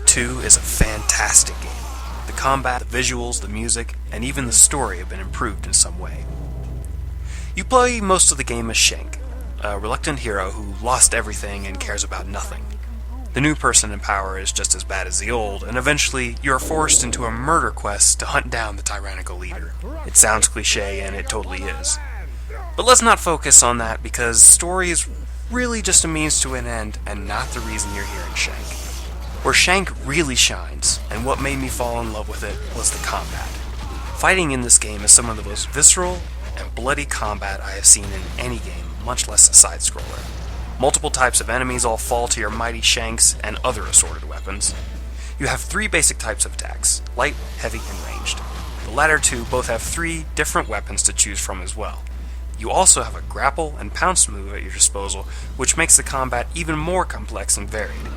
2 is a fantastic game. The combat, the visuals, the music, and even the story have been improved in some way. You play most of the game as Shank, a reluctant hero who lost everything and cares about nothing. The new person in power is just as bad as the old, and eventually you are forced into a murder quest to hunt down the tyrannical leader. It sounds cliche, and it totally is. But let's not focus on that, because story is really just a means to an end, and not the reason you're here in Shank. Where Shank really shines, and what made me fall in love with it, was the combat. Fighting in this game is some of the most visceral and bloody combat I have seen in any game, much less a side-scroller. Multiple types of enemies all fall to your mighty Shanks and other assorted weapons. You have 3 basic types of attacks: light, heavy, and ranged. The latter 2 both have 3 different weapons to choose from as well. You also have a grapple and pounce move at your disposal, which makes the combat even more complex and varied.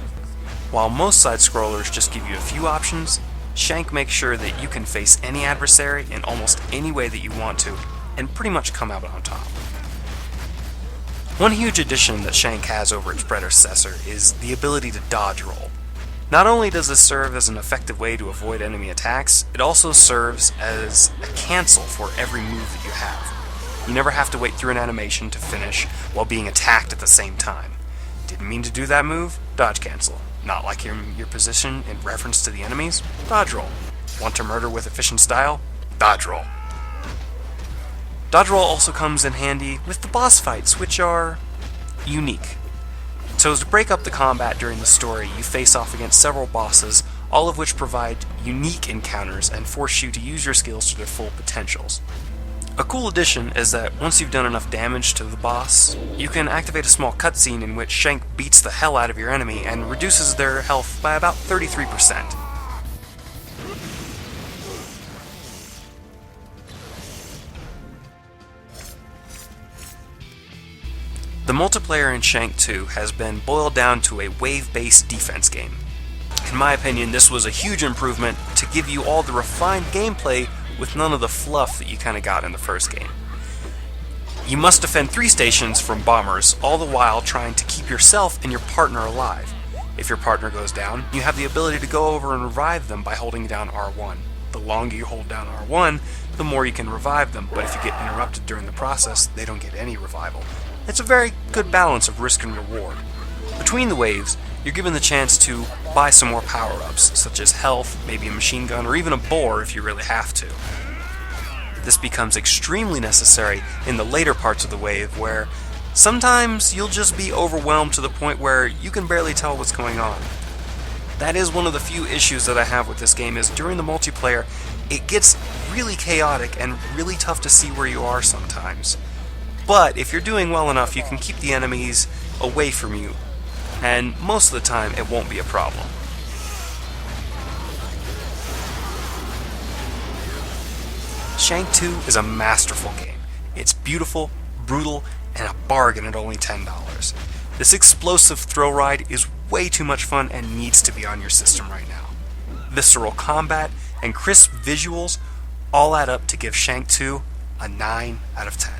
While most side-scrollers just give you a few options, Shank makes sure that you can face any adversary in almost any way that you want to, and pretty much come out on top. One huge addition that Shank has over its predecessor is the ability to dodge roll. Not only does this serve as an effective way to avoid enemy attacks, it also serves as a cancel for every move that you have. You never have to wait through an animation to finish while being attacked at the same time. Didn't mean to do that move? Dodge cancel. Not like your position in reference to the enemies? Dodge roll. Want to murder with efficient style? Dodge roll. Dodge roll also comes in handy with the boss fights, which are unique. So as to break up the combat during the story, you face off against several bosses, all of which provide unique encounters and force you to use your skills to their full potentials. A cool addition is that once you've done enough damage to the boss, you can activate a small cutscene in which Shank beats the hell out of your enemy and reduces their health by about 33%. The multiplayer in Shank 2 has been boiled down to a wave-based defense game. In my opinion, this was a huge improvement to give you all the refined gameplay with none of the fluff that you kind of got in the first game. You must defend 3 stations from bombers, all the while trying to keep yourself and your partner alive. If your partner goes down, you have the ability to go over and revive them by holding down R1. The longer you hold down R1, the more you can revive them, but if you get interrupted during the process, they don't get any revival. It's a very good balance of risk and reward. Between the waves, you're given the chance to buy some more power-ups, such as health, maybe a machine gun, or even a boar if you really have to. This becomes extremely necessary in the later parts of the wave, where sometimes you'll just be overwhelmed to the point where you can barely tell what's going on. That is one of the few issues that I have with this game, is during the multiplayer, it gets really chaotic and really tough to see where you are sometimes. But if you're doing well enough, you can keep the enemies away from you, and most of the time it won't be a problem. Shank 2 is a masterful game. It's beautiful, brutal, and a bargain at only $10. This explosive thrill ride is way too much fun and needs to be on your system right now. Visceral combat and crisp visuals all add up to give Shank 2 a 9 out of 10.